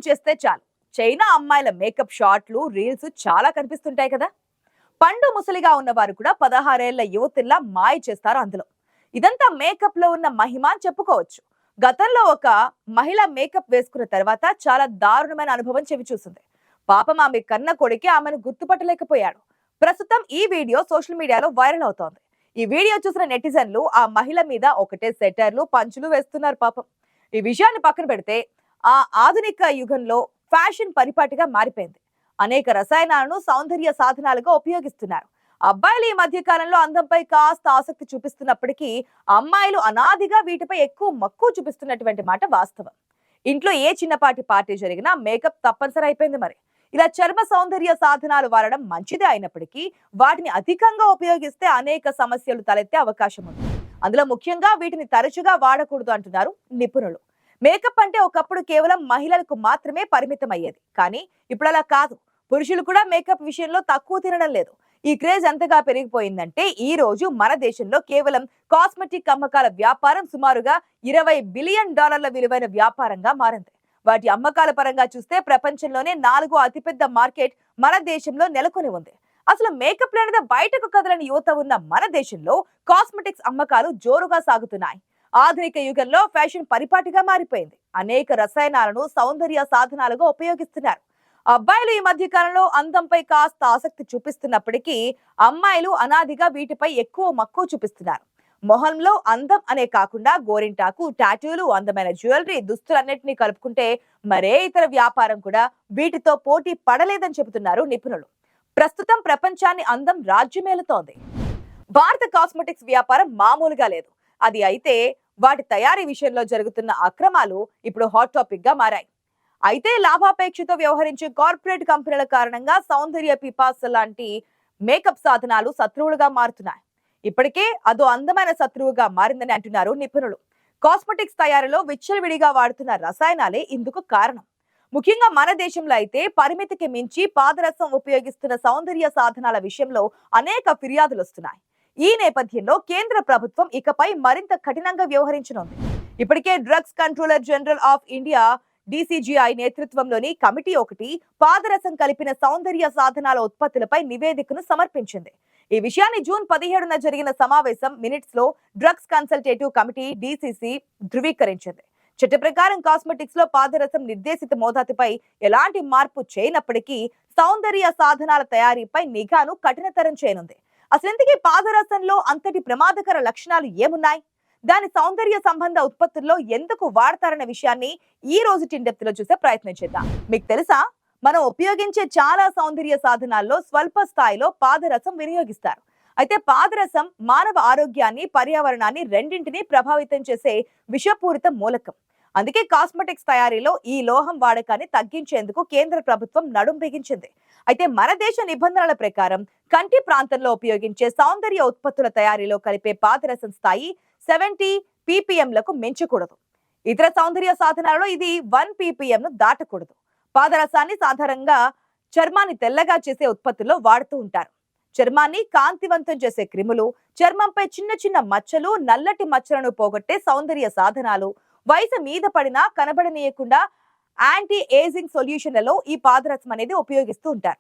చేస్తే చాలు చైనా అమ్మాయిల మేకప్ షాట్లు రీల్స్ చాలా కనిపిస్తుంటాయి కదా. పండు ముసలిగా ఉన్నవారు కూడా 16 ఏళ్ల యువతుల్లా మాయ చేస్తారు అందులో. ఇదంతా మేకప్ లో ఉన్న మహిమ అని చెప్పుకోవచ్చు. గతంలో ఒక మహిళ మేకప్ వేసుకున్న తర్వాత చాలా దారుణమైన అనుభవం చెవి చూసింది. పాపం ఆమె కన్న కొడుకి ఆమెను గుర్తుపట్టలేకపోయాడు. ప్రస్తుతం ఈ వీడియో సోషల్ మీడియాలో వైరల్ అవుతోంది. ఈ వీడియో చూసిన నెటిజన్లు ఆ మహిళ మీద ఒకటే సెటర్లు పంచులు వేస్తున్నారు పాపం. ఈ విషయాన్ని పక్కన పెడితే ఆ ఆధునిక యుగంలో ఫ్యాషన్ పరిపాటిగా మారిపోయింది. అనేక రసాయనాలను సౌందర్య సాధనాలుగా ఉపయోగిస్తున్నారు. అబ్బాయిలు ఈ మధ్య కాలంలో అందంపై కాస్త ఆసక్తి చూపిస్తున్నప్పటికీ అమ్మాయిలు అనాదిగా వీటిపై ఎక్కువ మక్కువ చూపిస్తున్నటువంటి మాట వాస్తవం. ఇంట్లో ఏ చిన్నపాటి పార్టీ జరిగినా మేకప్ తప్పనిసరి అయిపోయింది మరి. ఇలా చర్మ సౌందర్య సాధనాలు వాడడం మంచిదే అయినప్పటికీ వాటిని అధికంగా ఉపయోగిస్తే అనేక సమస్యలు తలెత్తే అవకాశం ఉంది. అందులో ముఖ్యంగా వీటిని తరచుగా వాడకూడదు అంటున్నారు నిపుణులు. మేకప్ అంటే ఒకప్పుడు కేవలం మహిళలకు మాత్రమే పరిమితం అయ్యేది, కానీ ఇప్పుడు అలా కాదు. పురుషులు కూడా మేకప్ విషయంలో తక్కువ తినడం లేదు. ఈ క్రేజ్ ఎంతగా పెరిగిపోయిందంటే ఈ రోజు మన దేశంలో కేవలం కాస్మెటిక్ అమ్మకాల వ్యాపారం సుమారుగా $20 బిలియన్ విలువైన వ్యాపారంగా మారింది. వాటి అమ్మకాల పరంగా చూస్తే ప్రపంచంలోనే 4వ అతిపెద్ద మార్కెట్ మన దేశంలో నెలకొని ఉంది. అసలు మేకప్ లేనిదే బయటకు కదలని యువత ఉన్న మన దేశంలో కాస్మెటిక్స్ అమ్మకాలు జోరుగా సాగుతున్నాయి. ఆధునిక యుగంలో ఫ్యాషన్ పరిపాటిగా మారిపోయింది. అనేక రసాయనాలను సౌందర్య సాధనాలుగా ఉపయోగిస్తున్నారు. అబ్బాయిలు ఈ మధ్య కాలంలో అందంపై కాస్త ఆసక్తి చూపిస్తున్నప్పటికీ అమ్మాయిలు అనాదిగా వీటిపై ఎక్కువ మక్కువ చూపిస్తున్నారు. మొహంలో అందం అనే కాకుండా గోరింటాకు, టాటూలు, అందమైన జ్యువెలరీ, దుస్తులన్నింటినీ కలుపుకుంటే మరే ఇతర వ్యాపారం కూడా వీటితో పోటీ పడలేదని చెబుతున్నారు నిపుణులు. ప్రస్తుతం ప్రపంచాన్ని అందం రాజ్యమేలుతోంది. భారత కాస్మెటిక్స్ వ్యాపారం మామూలుగా లేదు. అది అయితే వాటి తయారీ విషయంలో జరుగుతున్న అక్రమాలు ఇప్పుడు హాట్ టాపిక్ గా మారాయి. అయితే లాభాపేక్షతో వ్యవహరించే కార్పొరేట్ కంపెనీల కారణంగా సౌందర్య పిపాస లాంటి మేకప్ సాధనాలు శత్రువులుగా మారుతున్నాయి. ఇప్పటికే అదో అందమైన శత్రువుగా మారిందని అంటున్నారు నిపుణులు. కాస్మెటిక్స్ తయారీలో విచ్చలవిడిగా వాడుతున్న రసాయనాలే ఇందుకు కారణం. ముఖ్యంగా మన దేశంలో అయితే పరిమితికి మించి పాదరసం ఉపయోగిస్తున్న సౌందర్య సాధనాల విషయంలో అనేక ఫిర్యాదులు వస్తున్నాయి. ఈ నేపథ్యంలో కేంద్ర ప్రభుత్వం ఇకపై మరింత కఠినంగా వ్యవహరించనుంది. ఇప్పటికే drugs controller general of India DCGI నేతృత్వంలోని కమిటీ ఒకటి పాదరసం కలిపిన సౌందర్య సాధనాల ఉత్పత్తులపై నివేదికను సమర్పించింది. ఈ విషయాన్ని జూన్ 17న జరిగిన సమావేశం మినిట్స్ లో డ్రగ్స్ కన్సల్టేటివ్ కమిటీ DCC ధృవీకరించింది. చట్ట ప్రకారం కాస్మెటిక్స్ లో పాదరసం నిర్దేశిత మోతాదుపై ఎలాంటి మార్పు చేయనప్పటికీ సౌందర్య సాధనాల తయారీపై నిఘాను కఠినతరం చేయనుంది. అసలు పాదరసంలో అంతటి ప్రమాదకర లక్షణాలు ఏమున్నాయి? దాని సౌందర్య సంబంధ ఉత్పత్తుల్లో ఎందుకు వాడతారన్న విషయాన్ని ఈ రోజు టిండెప్తిలో చూసే ప్రయత్నం చేద్దాం. మీకు తెలుసా, మనం ఉపయోగించే చాలా సౌందర్య సాధనాల్లో స్వల్ప స్థాయిలో పాదరసం వినియోగిస్తారు. అయితే పాదరసం మానవ ఆరోగ్యాన్ని, పర్యావరణాన్ని రెండింటినీ ప్రభావితం చేసే విషపూరిత మూలకం. అందుకే కాస్మెటిక్స్ తయారీలో ఈ లోహం వాడకాన్ని తగ్గించేందుకు కేంద్ర ప్రభుత్వం నడుం బిగించింది. అయితే మన దేశ నిబంధనల ప్రకారం కంటి ప్రాంతంలో ఉపయోగించే సౌందర్య ఉత్పత్తుల తయారీలో కలిపే పాదరసం స్థాయి 70 ppmలకు మించకూడదు. ఇతర సౌందర్య సాధనాలలో ఇది 1 ppm దాటకూడదు. పాదరసాన్ని సాధారణంగా చర్మాన్ని తెల్లగా చేసే ఉత్పత్తుల్లో వాడుతూ ఉంటారు. చర్మాన్ని కాంతివంతం చేసే క్రిములు, చర్మంపై చిన్న చిన్న మచ్చలు, నల్లటి మచ్చలను పోగొట్టే సౌందర్య సాధనాలు, వయసు మీద పడినా కనబడనీయకుండా యాంటీ ఏజింగ్ సొల్యూషన్లలో ఈ పాదరసం అనేది ఉపయోగిస్తూ ఉంటారు.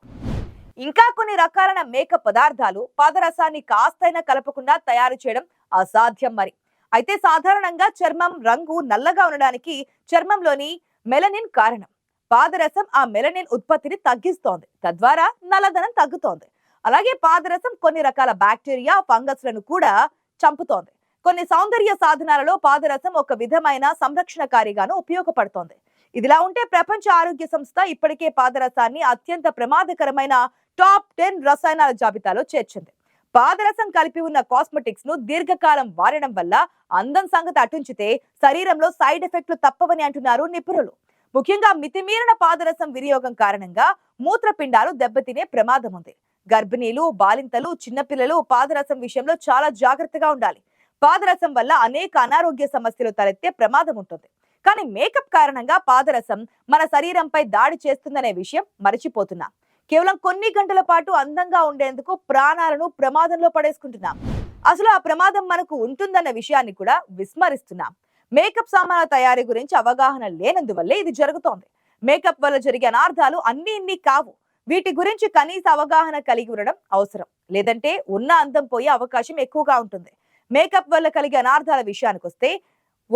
ఇంకా కొన్ని రకాలైన మేకప్ పదార్థాలు పాదరసాన్ని కాస్తైనా కలపకుండా తయారు చేయడం అసాధ్యం మరి. అయితే సాధారణంగా చర్మం రంగు నల్లగా ఉండడానికి చర్మంలోని మెలనిన్ కారణం. పాదరసం ఆ మెలనిన్ ఉత్పత్తిని తగ్గిస్తోంది, తద్వారా నల్లదనం తగ్గుతోంది. అలాగే పాదరసం కొన్ని రకాల బ్యాక్టీరియా, ఫంగస్లను కూడా చంపుతోంది. కొన్ని సౌందర్య సాధనాలలో పాదరసం ఒక విధమైన సంరక్షణకారిగాను ఉపయోగపడుతోంది. ఇదిలా ఉంటే ప్రపంచ ఆరోగ్య సంస్థ ఇప్పటికే పాదరసాన్ని అత్యంత ప్రమాదకరమైన టాప్ 10 రసాయనాల జాబితాలో చేర్చింది. పాదరసం కలిపి ఉన్న కాస్మెటిక్స్ ను దీర్ఘకాలం వాడడం వల్ల అందం సంగతి అటుంచితే శరీరంలో సైడ్ ఎఫెక్ట్లు తప్పవని అంటున్నారు నిపుణులు. ముఖ్యంగా మితిమీరిన పాదరసం వినియోగం కారణంగా మూత్రపిండాలు దెబ్బతినే ప్రమాదం ఉంది. గర్భిణీలు, బాలింతలు, చిన్నపిల్లలు పాదరసం విషయంలో చాలా జాగ్రత్తగా ఉండాలి. పాదరసం వల్ల అనేక అనారోగ్య సమస్యలు తలెత్తే ప్రమాదం ఉంటుంది. కానీ మేకప్ కారణంగా పాదరసం మన శరీరంపై దాడి చేస్తుందనే విషయం మరచిపోతున్నాం. కేవలం కొన్ని గంటల పాటు అందంగా ఉండేందుకు ప్రాణాలను ప్రమాదంలో పడేసుకుంటున్నాం. అసలు ఆ ప్రమాదం మనకు ఉంటుందన్న విషయాన్ని కూడా విస్మరిస్తున్నాం. మేకప్ సామాన్ల తయారీ గురించి అవగాహన లేనందువల్లే ఇది జరుగుతోంది. మేకప్ వల్ల జరిగే అనార్థాలు అన్ని ఇన్ని కావు. వీటి గురించి కనీస అవగాహన కలిగి ఉండడం అవసరం. లేదంటే ఉన్న అందం పోయే అవకాశం ఎక్కువగా ఉంటుంది. మేకప్ వల్ల కలిగే అనార్థాల విషయానికొస్తే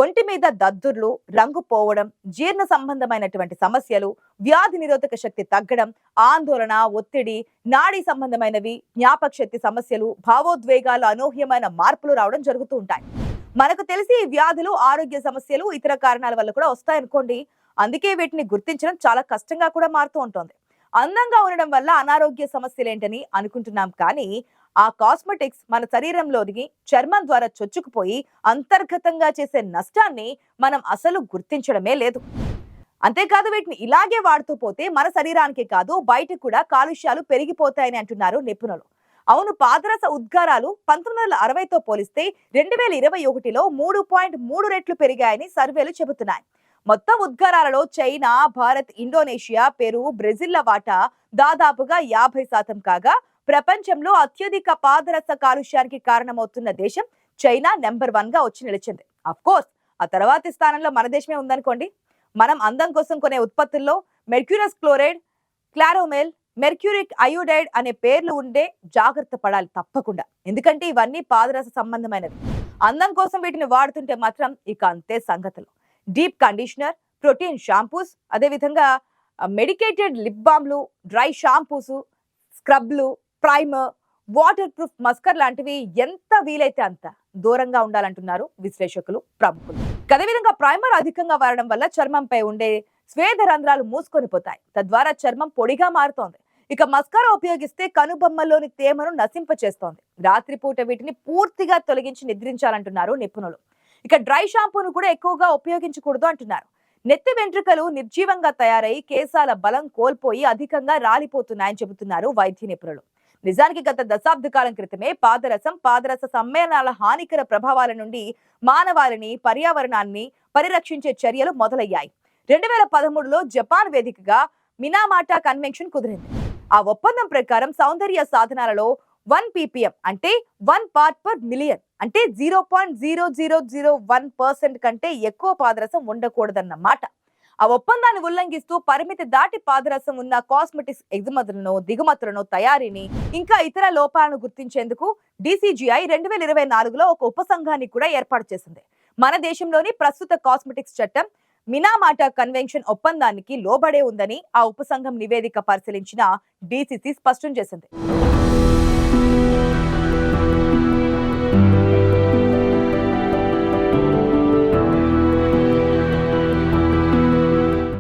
ఒంటి మీద దద్దుర్లు, రంగు పోవడం, జీర్ణ సంబంధమైనటువంటి సమస్యలు, వ్యాధి నిరోధక శక్తి తగ్గడం, ఆందోళన, ఒత్తిడి, నాడీ సంబంధమైనవి, జ్ఞాపక శక్తి సమస్యలు, భావోద్వేగాలు, అనూహ్యమైన మార్పులు రావడం జరుగుతూ ఉంటాయి. మనకు తెలిసి ఈ వ్యాధులు, ఆరోగ్య సమస్యలు ఇతర కారణాల వల్ల కూడా వస్తాయనుకోండి. అందుకే వీటిని గుర్తించడం చాలా కష్టంగా కూడా మారుతూ ఉంటుంది. అందంగా ఉండడం వల్ల అనారోగ్య సమస్యలేంటని అనుకుంటున్నాం కానీ ఆ కాస్మెటిక్స్ మన శరీరంలోని చర్మం ద్వారా చొచ్చుకుపోయి అంతర్గతంగా చేసే నష్టాన్ని మనం అసలు గుర్తించడమే లేదు. అంతేకాదు వీటిని ఇలాగే వాడుతూ పోతే మన శరీరానికి కాదు బయటకు కూడా కాలుష్యాలు పెరిగిపోతాయని అంటున్నారు నిపుణులు. అవును, పాదరస ఉద్గారాలు 1960తో పోలిస్తే 2021లో 3.3 రెట్లు పెరిగాయని సర్వేలు చెబుతున్నాయి. మొత్తం ఉద్గారాలలో చైనా, భారత్, ఇండోనేషియా, పెరు, బ్రెజిల్ల వాటా దాదాపుగా 50% కాగా ప్రపంచంలో అత్యధిక పాదరస కాలుష్యానికి కారణమవుతున్న దేశం చైనా నెంబర్ 1 గా వచ్చి నిలిచింది. అఫ్ కోర్స్ ఆ తర్వాతి స్థానంలో మన దేశమే ఉందనుకోండి. మనం అందం కోసం కొనే ఉత్పత్తుల్లో మెర్క్యూరస్ క్లోరైడ్, క్లారోమెల్, మెర్క్యూరిక్ అయోడైడ్ అనే పేర్లు ఉండే జాగ్రత్త పడాలి తప్పకుండా. ఎందుకంటే ఇవన్నీ పాదరస సంబంధమైనవి. అందం కోసం వీటిని వాడుతుంటే మాత్రం ఇక అంతే సంగతులు. డీప్ కండిషనర్, ప్రోటీన్ షాంపూస్, అదేవిధంగా మెడికేటెడ్ లిప్ బామ్లు, డ్రై షాంపూస్, స్క్రబ్లు, ప్రైమర్, వాటర్ ప్రూఫ్ మస్కర్ లాంటివి ఎంత వీలైతే అంత దూరంగా ఉండాలంటున్నారు విశ్లేషకులు, ప్రముఖులు. అదేవిధంగా ప్రైమర్ అధికంగా వాడడం వల్ల చర్మంపై ఉండే స్వేద రంధ్రాలు మూసుకొని పోతాయి. తద్వారా చర్మం పొడిగా మారుతోంది. ఇక మస్కారా ఉపయోగిస్తే కనుబొమ్మల్లోని తేమను నశింపచేస్తోంది. రాత్రిపూట వీటిని పూర్తిగా తొలగించి నిద్రించాలంటున్నారు నిపుణులు. ఇక డ్రై షాంపూను కూడా ఎక్కువగా ఉపయోగించకూడదు అంటున్నారు. నెత్తి వెంట్రుకలు నిర్జీవంగా తయారై కేశాల బలం కోల్పోయి అధికంగా రాలిపోతున్నాయని చెబుతున్నారు వైద్య నిపుణులు. నిజానికి గత దశాబ్ద కాలం క్రితమే పాదరస సమ్మేళనాల హానికర ప్రభావాల నుండి మానవాళిని, పర్యావరణాన్ని పరిరక్షించే చర్యలు మొదలయ్యాయి. 2013లో జపాన్ వేదికగా మినామాటా కన్వెన్షన్ కుదిరింది. ఆ ఒప్పందం ప్రకారం సౌందర్య సాధనాలలో 1 ppm అంటే 1 పార్ట్ పర్ మిలియన్ అంటే 0.0001% కంటే ఎక్కువ పాదరసం ఉండకూడదన్నమాట. ఆ ఒప్పందాన్ని ఉల్లంఘిస్తూ పరిమితి దాటి పాదరసం ఉన్న కాస్మెటిక్స్ ఎగుమతులను, దిగుమతులను, తయారీని ఇంకా ఇతర లోపాలను గుర్తించేందుకు DCGI 2024లో ఒక ఉపసంఘాన్ని కూడా ఏర్పాటు చేసింది. మన దేశంలోని ప్రస్తుత కాస్మెటిక్స్ చట్టం మినామాటా కన్వెన్షన్ ఒప్పందానికి లోబడే ఉందని ఆ ఉపసంఘం నివేదిక పరిశీలించిన DCC స్పష్టం చేసింది.